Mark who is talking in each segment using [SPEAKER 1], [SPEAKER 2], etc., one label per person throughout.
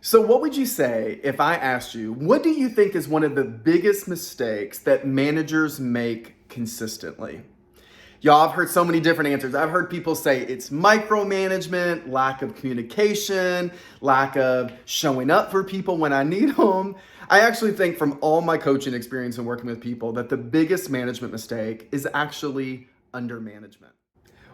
[SPEAKER 1] So what would you say if I asked you, what do you think is one of the biggest mistakes that managers make consistently? Y'all, I've heard so many different answers. I've heard people say it's micromanagement, lack of communication, lack of showing up for people when I need them. I actually think from all my coaching experience and working with people that the biggest management mistake is actually undermanagement.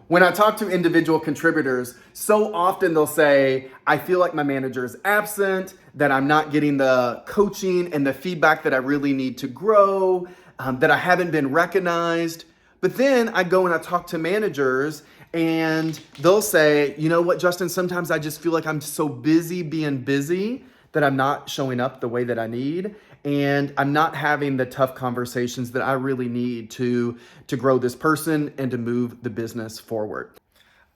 [SPEAKER 1] When I talk to individual contributors, so often they'll say, I feel like my manager is absent, that I'm not getting the coaching and the feedback that I really need to grow, that I haven't been recognized. But then I go and I talk to managers and they'll say, you know what, Justin, sometimes I just feel like I'm so busy being busy that I'm not showing up the way that I need. And I'm not having the tough conversations that I really need to grow this person and to move the business forward.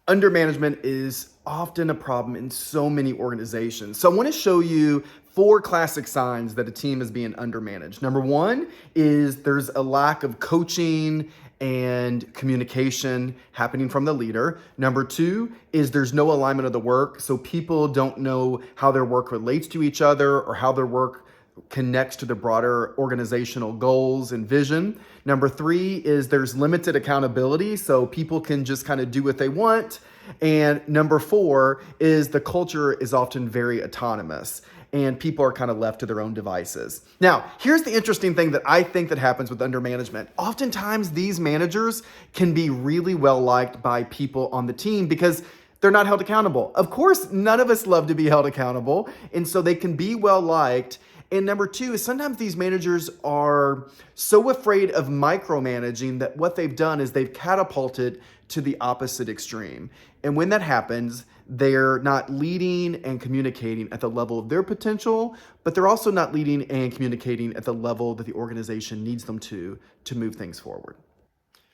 [SPEAKER 1] Undermanagement is often a problem in so many organizations. So I want to show you 4 classic signs that a team is being undermanaged. Number 1 is there's a lack of coaching and communication happening from the leader. Number 2 is there's no alignment of the work. So people don't know how their work relates to each other or how their work connects to the broader organizational goals and vision. Number 3 is there's limited accountability, so people can just kind of do what they want. And number 4 is the culture is often very autonomous and people are kind of left to their own devices. Now, here's the interesting thing that I think that happens with undermanagement. Oftentimes these managers can be really well liked by people on the team because they're not held accountable. Of course, none of us love to be held accountable, and so they can be well liked. And number 2 is sometimes these managers are so afraid of micromanaging that what they've done is they've catapulted to the opposite extreme. And when that happens, they're not leading and communicating at the level of their potential, but they're also not leading and communicating at the level that the organization needs them to move things forward.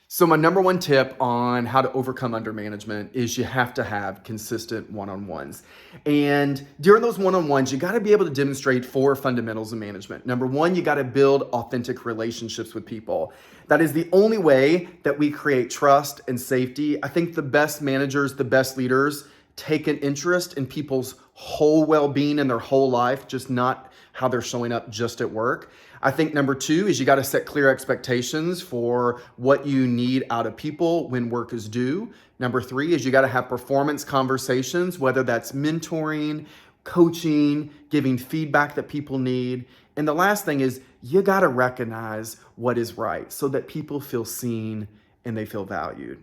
[SPEAKER 1] So my number 1 tip on how to overcome undermanagement is you have to have consistent one-on-ones. And during those one-on-ones, you got to be able to demonstrate 4 fundamentals of management. Number 1, you got to build authentic relationships with people. That is the only way that we create trust and safety. I think the best managers, the best leaders take an interest in people's whole well-being in their whole life, just not how they're showing up just at work. I think number 2 is you got to set clear expectations for what you need out of people when work is due. Number 3 is you got to have performance conversations, whether that's mentoring, coaching, giving feedback that people need. And the last thing is you got to recognize what is right so that people feel seen and they feel valued.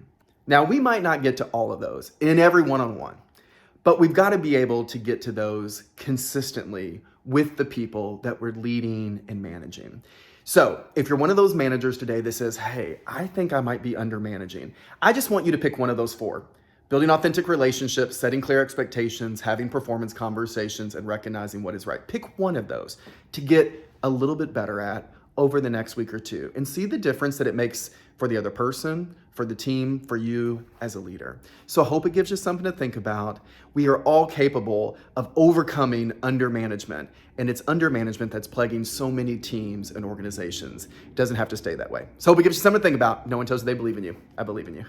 [SPEAKER 1] Now, we might not get to all of those in every one-on-one, but we've got to be able to get to those consistently with the people that we're leading and managing. So if you're one of those managers today that says, hey, I think I might be undermanaging, I just want you to pick one of those 4. Building authentic relationships, setting clear expectations, having performance conversations, and recognizing what is right. Pick one of those to get a little bit better at over the next week or 2 and see the difference that it makes for the other person, for the team, for you as a leader. So I hope it gives you something to think about. We are all capable of overcoming undermanagement, and it's undermanagement that's plaguing so many teams and organizations. It doesn't have to stay that way. So I hope it gives you something to think about. No one tells you they believe in you. I believe in you.